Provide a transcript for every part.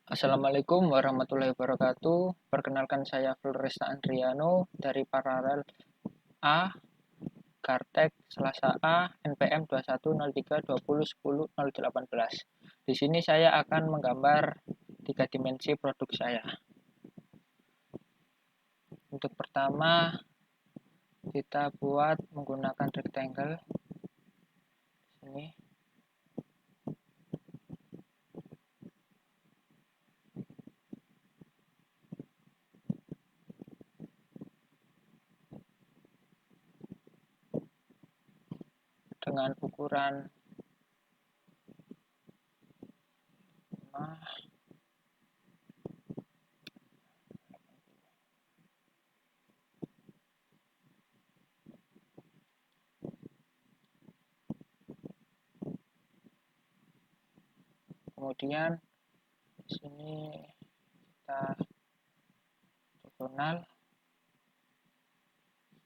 Assalamualaikum warahmatullahi wabarakatuh. Perkenalkan saya Floresta Andriano dari Paralel A, Gartek, Selasa A, NPM 210320100818. Di sini saya akan menggambar tiga dimensi produk saya. Untuk pertama, kita buat menggunakan rectangle. Ini dengan ukuran 5. Kemudian di sini kita diagonal,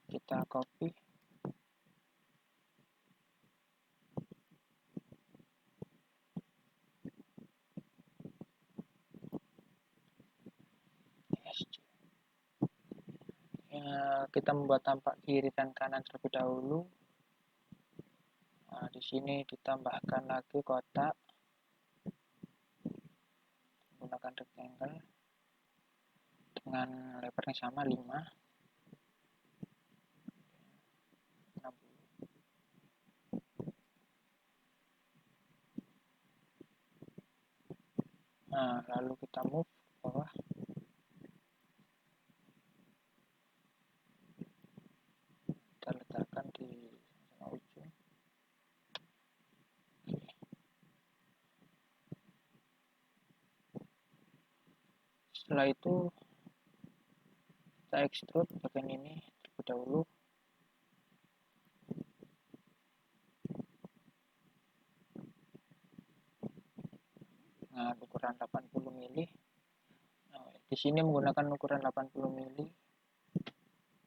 kita copy. Kita membuat tampak kiri dan kanan terlebih dahulu. Nah, di sini ditambahkan lagi kotak menggunakan rectangle dengan lebarnya sama 5, 60. Nah, lalu kita move ke bawah. Kita letakkan di ujung. Setelah itu kita extrude bagian ini terlebih dahulu. Nah, ukuran 80 mili. Nah, di sini menggunakan ukuran 80 mili,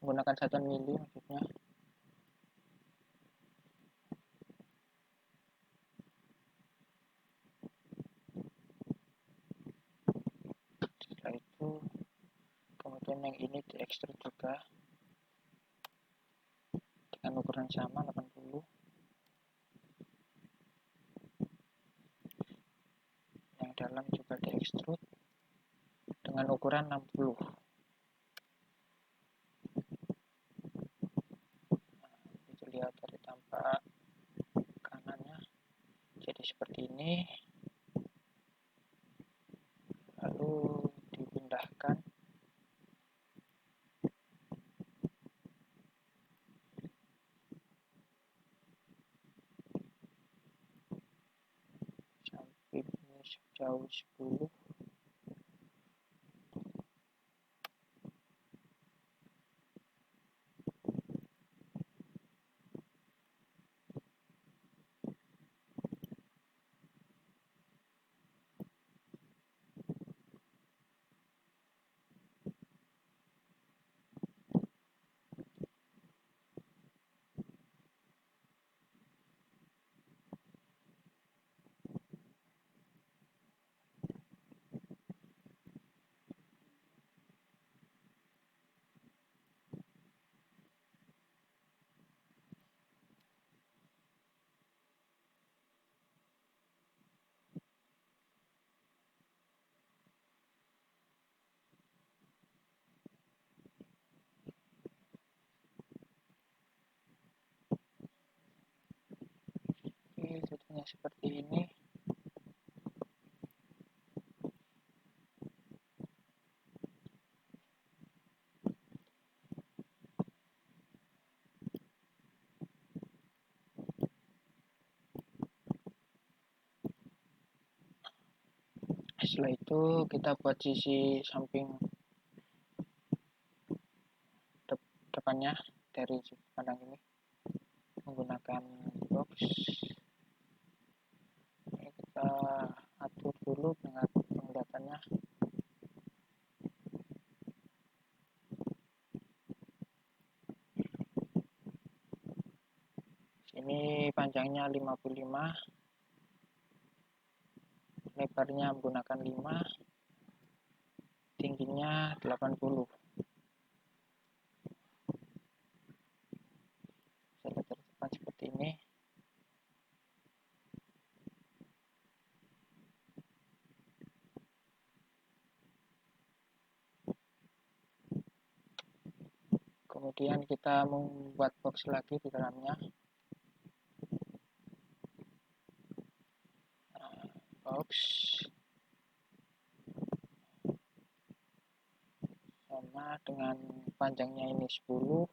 menggunakan 1 mili maksudnya. Setelah itu kemudian yang ini di extrude juga dengan ukuran sama 80. Yang dalam juga di extrude dengan ukuran 60. Itu lihat dari tampak kanannya jadi seperti ini. Lalu dipindahkan sampai ini sejauh 10. Jadinya seperti ini. Setelah itu kita buat sisi samping depannya dari sudut pandang ini menggunakan box. Ini kita atur dulu dengan penglihatannya. Ini panjangnya 55, lebarnya menggunakan 5, tingginya 80. Saya letakkan seperti ini. Kemudian kita membuat box lagi di dalamnya. Box sama dengan panjangnya ini 10,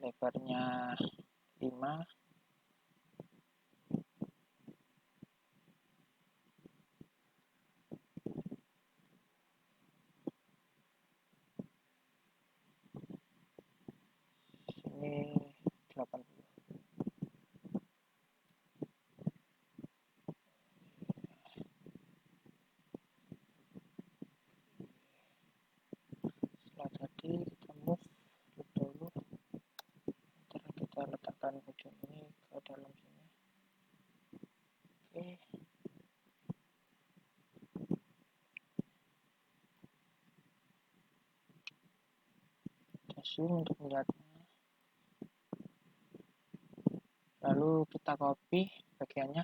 lebarnya 5. Ini 80. Setelah jadi kita move dulu. Ntar kita letakkan ujung ini ke dalam sini. Oke. Kita zoom untuk melihatnya. Lalu kita copy bagiannya.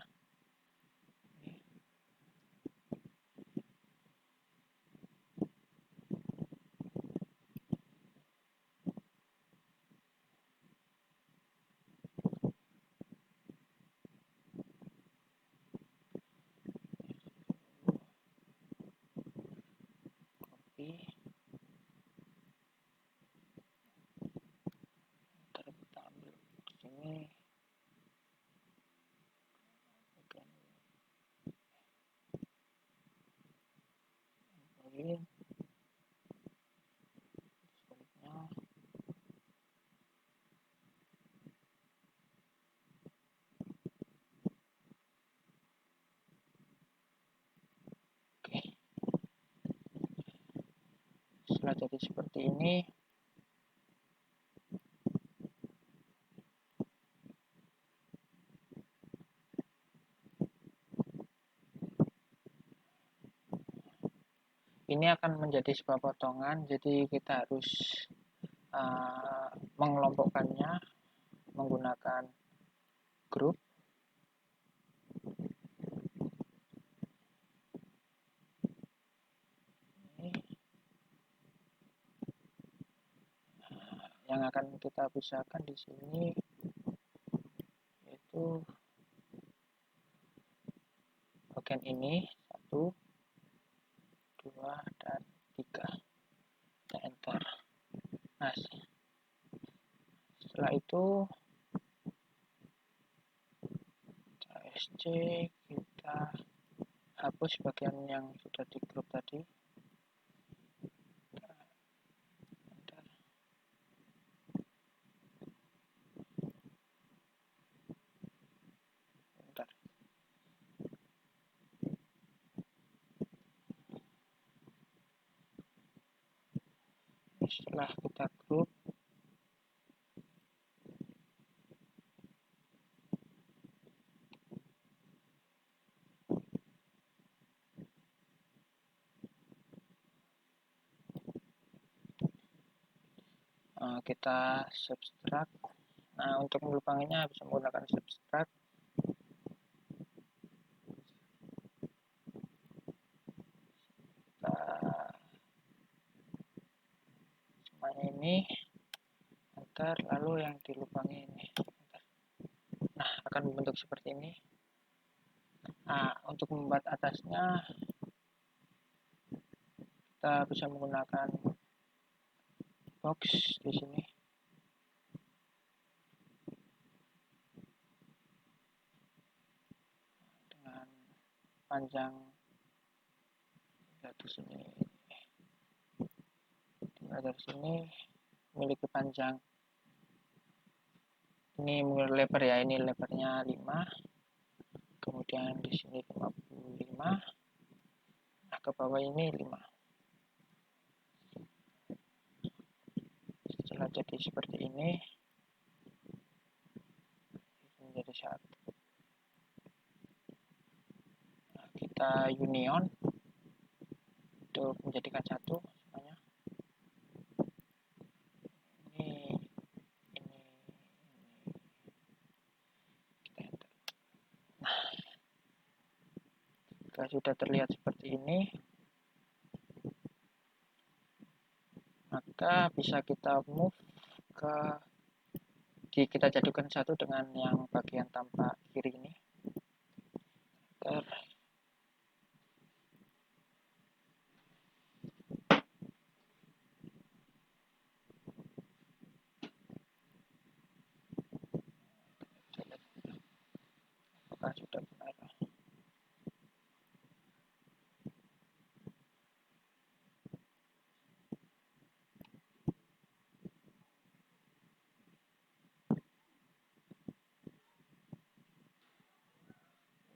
Copy. Ntar kita ambil di sini. Bagian sebaliknya. Oke. Setelah jadi seperti ini, ini akan menjadi sebuah potongan, jadi kita harus mengelompokkannya menggunakan grup. Ini yang akan kita pisahkan di sini yaitu bagian ini 1, 2, dan 3. Kita enter. Nah, setelah itu kita SC, kita hapus bagian yang sudah di grup tadi. Setelah kita grup, kita subtract. Nah, untuk melubanginya bisa menggunakan subtract. Semuanya ini, enter, lalu yang dilubangi ini. Nah, akan membentuk seperti ini. Nah, untuk membuat atasnya, kita bisa menggunakan box di sini. Dengan panjang dari sini. Dari sini memiliki panjang. Ini lebar ya, ini lebarnya 5. Kemudian di sini 55. Nah, ke bawah ini 5. Setelah jadi seperti ini, menjadi 1. Nah, kita union untuk menjadikan satu semuanya. Ini kita enter. Nah, jika sudah terlihat seperti ini, maka bisa kita move ke kita jadikan satu dengan yang bagian tampak kiri ini. Apakah sudah benar?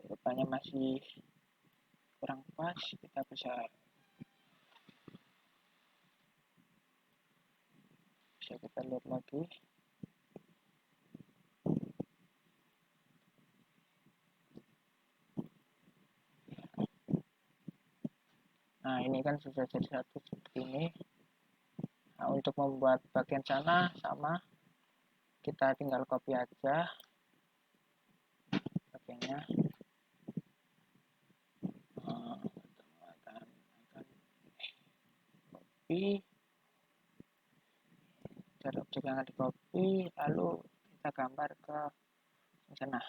Rupanya masih kurang pas. Kita bisa kita lihat lagi. Nah, ini kan sudah jadi satu seperti ini. Nah, untuk membuat bagian sana sama, kita tinggal copy aja bagiannya. Akan copy dari objek yang akan di copy, lalu kita gambar ke sana.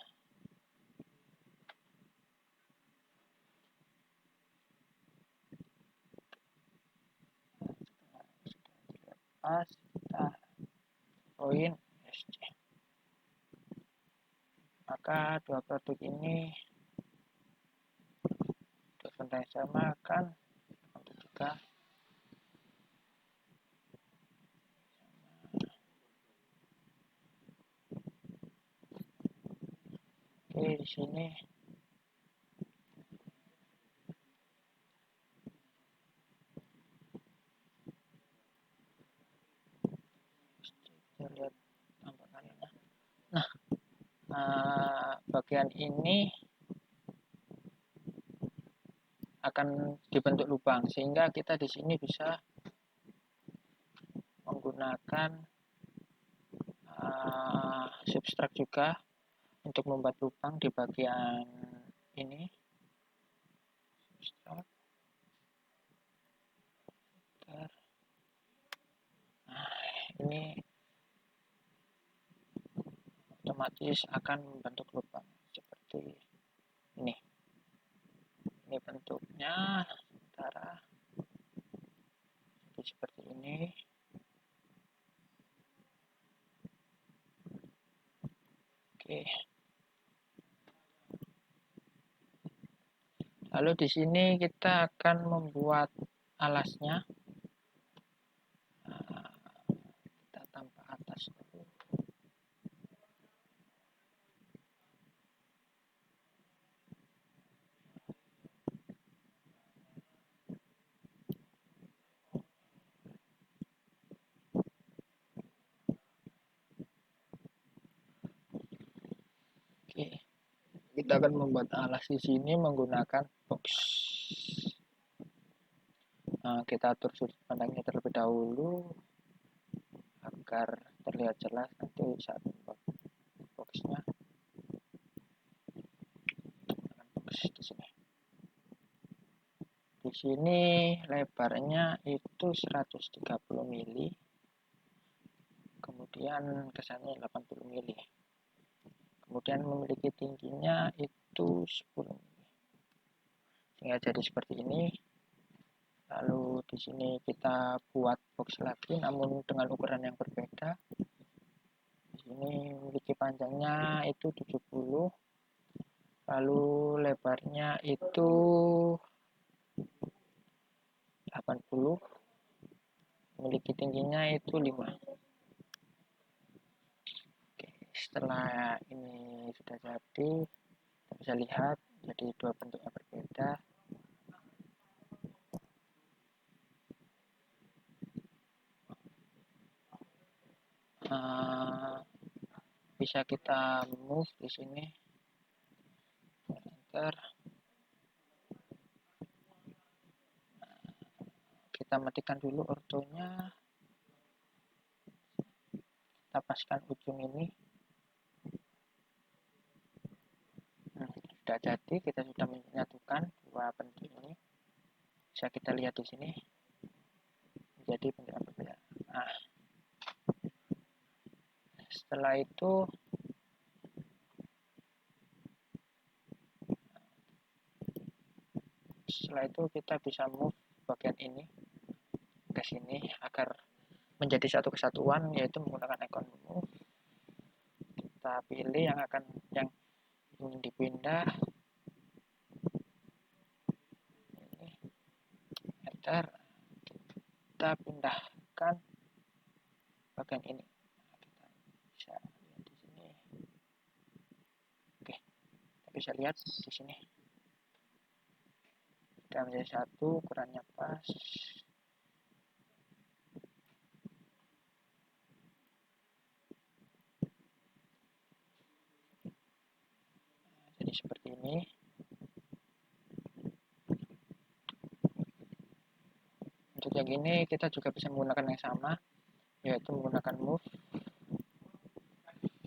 Pas kita poin SC, maka dua produk ini yang sama akan untuk juga. Oke, di sini kita lihat tampakannya. Nah, bagian ini akan dibentuk lubang, sehingga kita di sini bisa menggunakan substrak juga untuk membuat lubang di bagian ini. Substrak. Nah, ini otomatis akan membentuk lubang seperti ini. Ini bentuknya sementara jadi seperti ini. Oke. Lalu di sini kita akan membuat alasnya. Kita tambah atas dulu. Oke. Kita akan membuat alas di sini menggunakan box. Nah, kita atur sudut pandangnya terlebih dahulu agar terlihat jelas nanti saat membuat boxnya. Box di sini. Di sini lebarnya itu 130 mili, kemudian kesannya 80 mili. Kemudian memiliki tingginya itu 10 mili. Sehingga jadi seperti ini. Lalu di sini kita buat box lagi, namun dengan ukuran yang berbeda. Di sini memiliki panjangnya itu 70, lalu lebarnya itu 80, memiliki tingginya itu 5. Oke, setelah ini sudah jadi, kita bisa lihat jadi dua bentuk yang berbeda. Bisa kita move di sini, enter. kita matikan dulu ortonya, kita paskan ujung ini. Sudah jadi, kita sudah menyatukan dua bentuk ini. Bisa kita lihat di sini menjadi bentuk yang berbeda. Nah, setelah itu kita bisa move bagian ini ke sini agar menjadi satu kesatuan, yaitu menggunakan ikon move. Kita pilih yang ingin dipindah, ini enter, kita pindahkan bagian ini. Kita bisa lihat di sini. Oke, kita bisa lihat di sini sudah menjadi satu, ukurannya pas. Jadi seperti ini. Untuk yang ini kita juga bisa menggunakan yang sama, yaitu menggunakan move.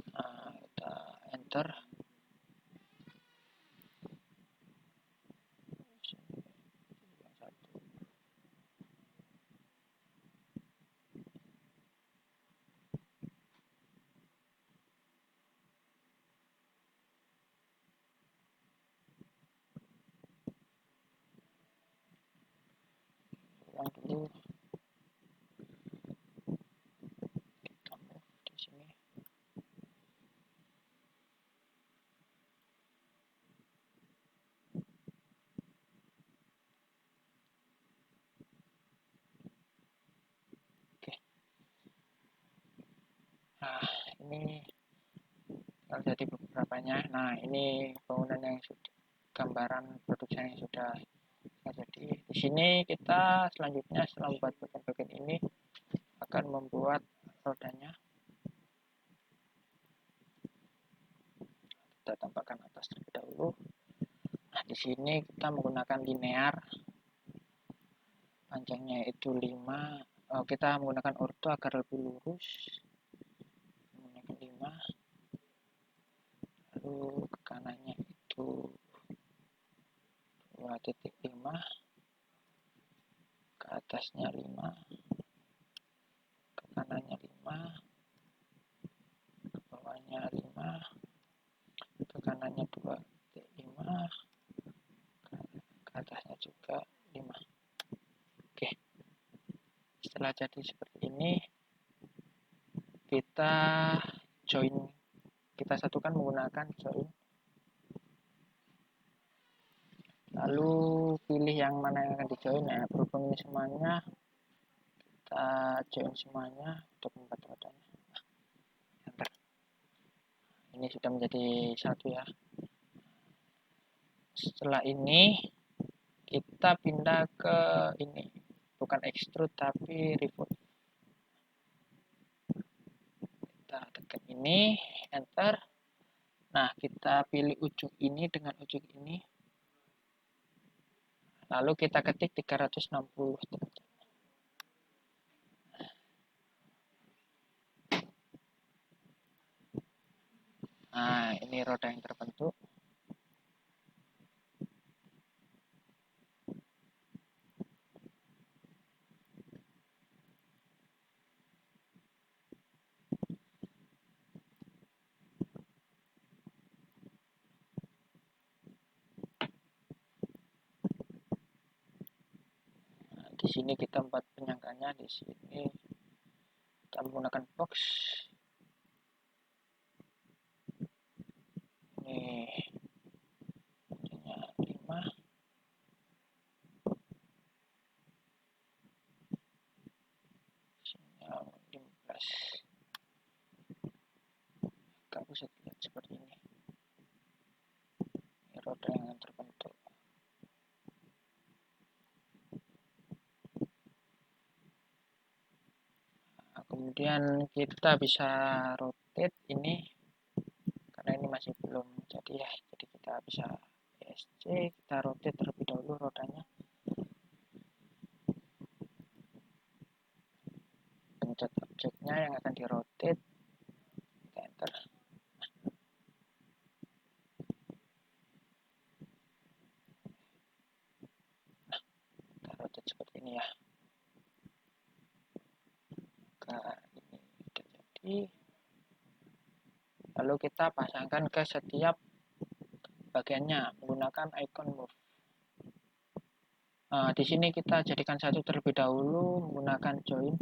Kita enter. Ulang dulu. Kita move di sini. Oke. Nah, ini kalau jadi beberapanya. Nah, ini bangunan yang sudah, gambaran produksi yang sudah jadi. Di sini kita selanjutnya setelah membuat bagian-bagian ini akan membuat rodanya. Kita tambahkan atas terlebih dahulu. Nah, di sini kita menggunakan linear, panjangnya itu 5. Kita menggunakan ortho agar lebih lurus. Menggunakan 5. Lalu ke kanannya itu 2.5, ke atasnya 5, ke kanannya 5, ke bawahnya 5, ke kanannya 2.5, ke atasnya juga 5. Oke, setelah jadi seperti ini, kita satukan menggunakan join. Lalu pilih yang mana yang akan di join. Nah, berhubung ini semuanya, kita join semuanya untuk membuat rodanya. Enter. Ini sudah menjadi satu ya. Setelah ini kita pindah ke ini, bukan extrude tapi revolve. Kita tekan ini, enter. Nah, kita pilih ujung ini dengan ujung ini, lalu kita ketik 360 derajat. Nah, ini roda yang terbentuk. Di sini kita buat penyangganya. Di sini kita menggunakan box. Ini punya 5. Sini 15. Kamu bisa lihat seperti ini. Ini roda yang terbentuk. Nah, kemudian kita bisa rotate ini, karena ini masih belum jadi ya, jadi kita bisa ESC, kita rotate terlebih dahulu rodanya. objeknya yang akan di rotate, kita enter. Kita rotate seperti ini ya. Ini sudah jadi. Lalu kita pasangkan ke setiap bagiannya menggunakan icon move. Di sini kita jadikan satu terlebih dahulu menggunakan join.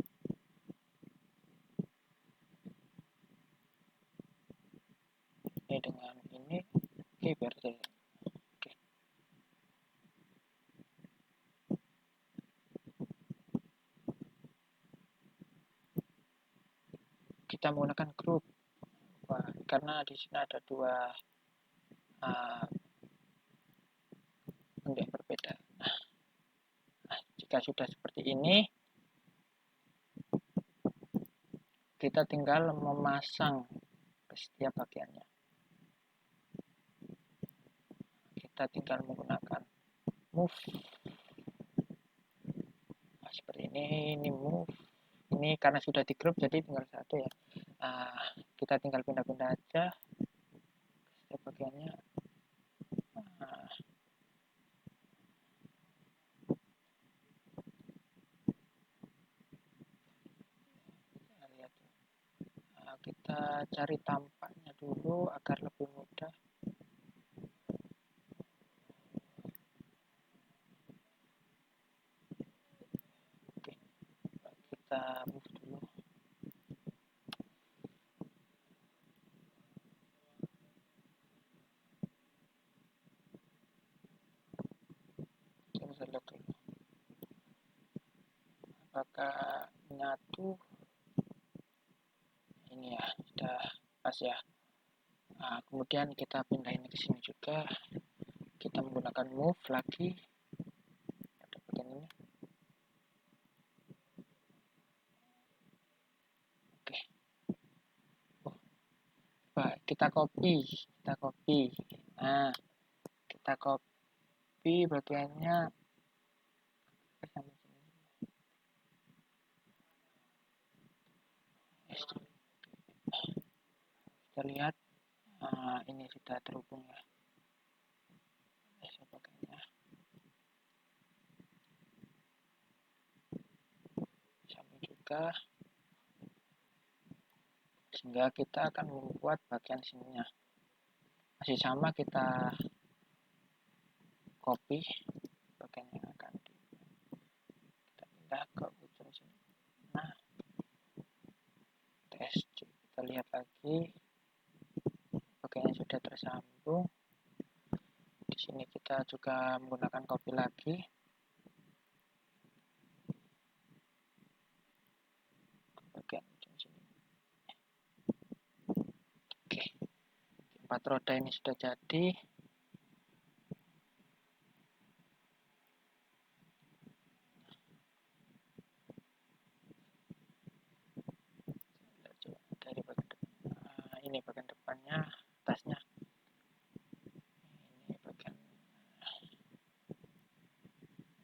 Ini dengan ini, oke, berarti oke. Kita menggunakan group. Karena di sini ada dua bentuk berbeda. Nah, jika sudah seperti ini, kita tinggal memasang ke setiap bagiannya. Kita tinggal menggunakan move. Nah, seperti ini move. Ini karena sudah di group jadi tinggal satu ya. Kita tinggal pindah-pindah aja setiap bagiannya. Kita cari tampaknya dulu agar lebih mudah. Oke, kita move dulu. Kita lihat dulu apakah menyatu. Ini ya, sudah pas ya. Kemudian kita pindahin ke sini juga. Kita menggunakan move lagi. Ada bagian ini. Oke. Kita copy. Nah, kita copy bagiannya ke sana sini. Kita lihat ini sudah terhubung ya. Bagiannya. Sama juga. Sehingga kita akan membuat bagian sininya. Masih sama, kita copy bagian yang akan kita pindah ke ujung sini. Nah, kita lihat lagi bagiannya sudah tersambung. Di sini kita juga menggunakan copy lagi. Bagian ujung sini. Oke, 4 roda ini sudah jadi. Dari bagian depan, ini bagian depannya, atasnya. Ini bagian.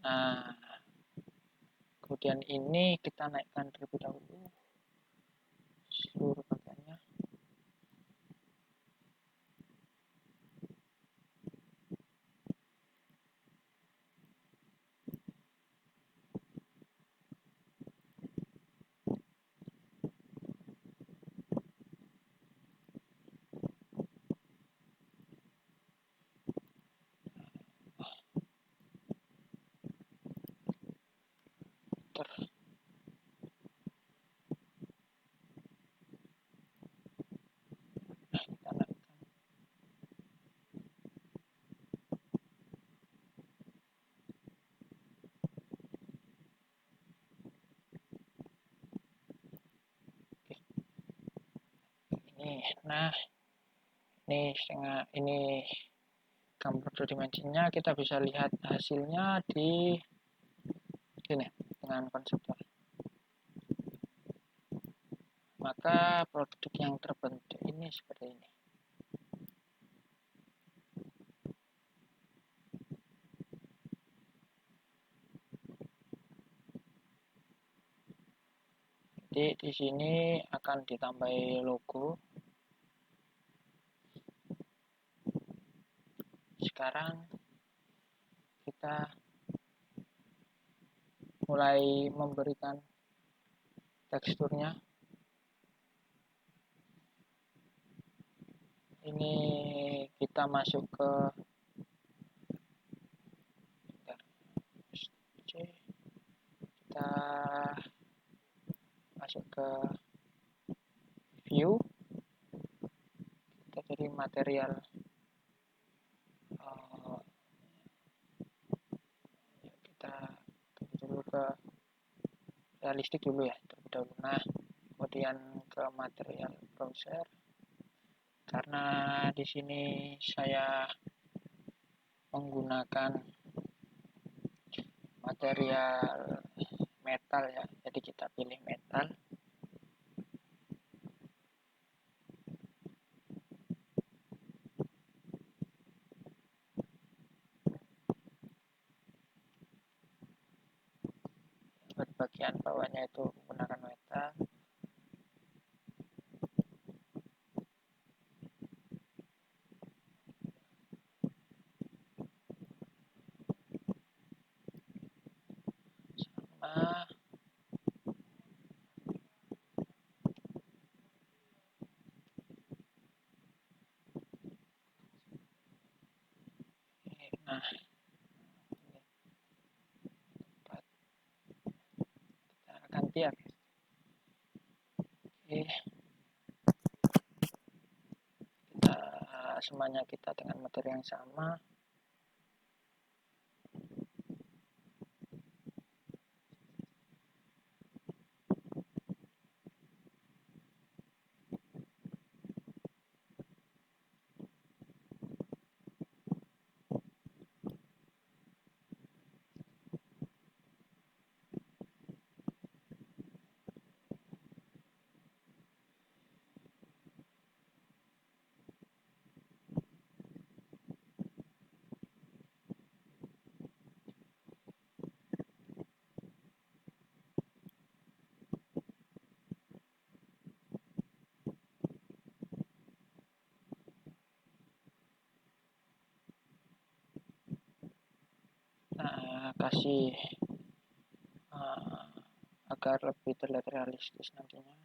Nah, kemudian ini kita naikkan terlebih dahulu seluruh bagiannya. Nah, ini gambar 2 dimensinya. Kita bisa lihat hasilnya di sini dengan konseptor. Maka produk yang terbentuk ini seperti ini. Jadi Jadi di sini akan ditambahi logo. Sekarang kita mulai memberikan teksturnya. Ini kita masuk ke kita masuk ke view, kita cari material, kita dulu ke realistik dulu ya terlebih dahulu. Nah, kemudian ke material browser, karena di sini saya menggunakan material metal ya, jadi kita pilih metal. Buat bagian bawahnya itu menggunakan metal. Sama nah, kita ganti ya. Oke, kita semuanya kita dengan materi yang sama. Nah, kasih agar lebih terlihat realistis nantinya.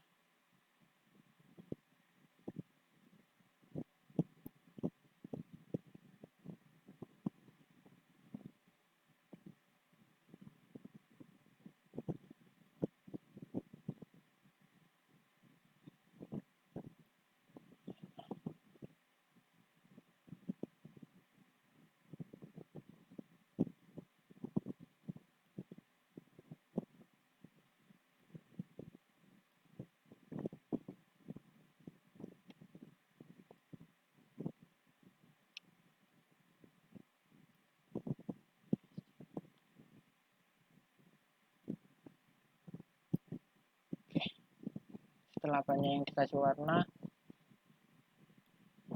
Oke, setelah banyak yang dikasih warna,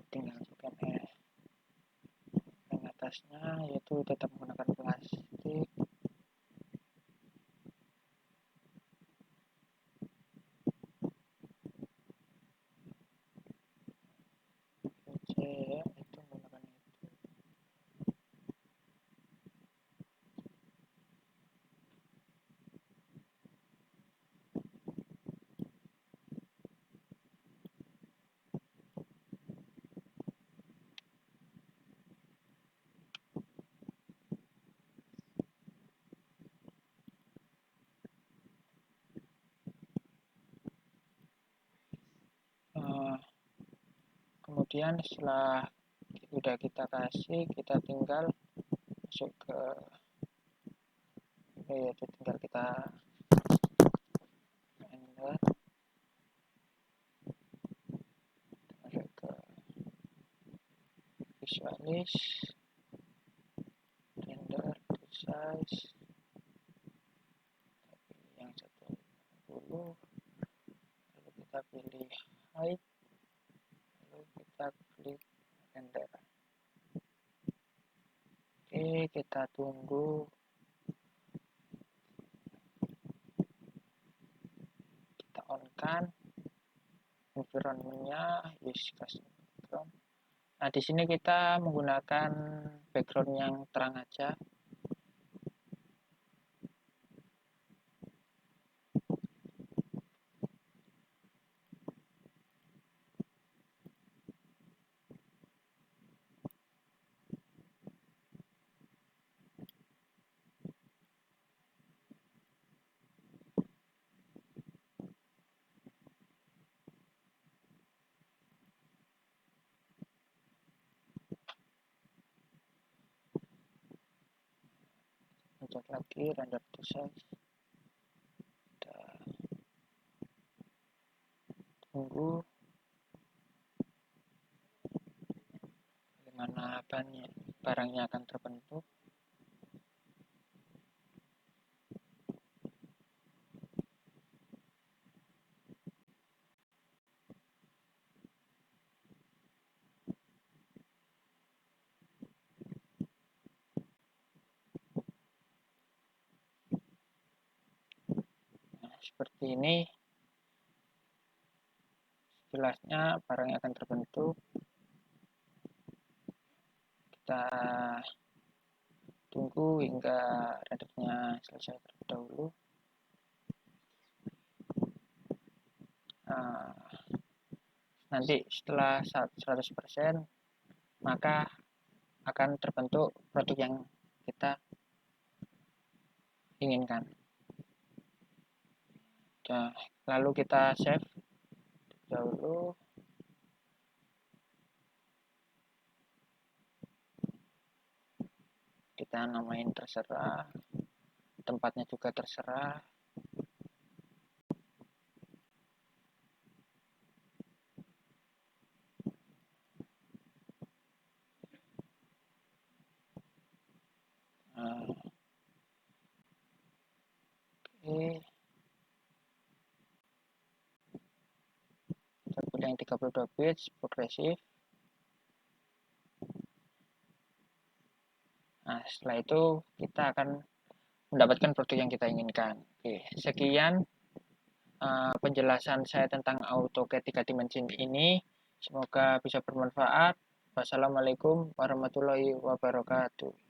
tinggal masukkan yang atasnya, yaitu tetap menggunakan plastik. C ya, itu menggunakan itu. Kemudian setelah sudah kita kasih, kita tinggal masuk ke yaitu tinggal kita render, masuk ke visualis, render resize, yang 150, lalu kita pilih height, lalu kita klik render. Oke, kita tunggu. Kita on kan environment-nya use custom background. Nah, di sini kita menggunakan background yang terang aja. Pencet lagi render to size. Kita tunggu bagaimana barangnya akan terbentuk. Nah, seperti ini jelasnya barangnya akan terbentuk. Kita tunggu hingga rendernya selesai terlebih dahulu. Nah, nanti setelah 100% maka akan terbentuk produk yang kita inginkan. Nah, lalu kita save dahulu. Kita namain terserah, tempatnya juga terserah. Nah, oke. Kita pilih yang 32 bits progresif. Nah, setelah itu kita akan mendapatkan produk yang kita inginkan. Oke, sekian penjelasan saya tentang AutoCAD 3 dimensi ini. Semoga bisa bermanfaat. Wassalamualaikum warahmatullahi wabarakatuh.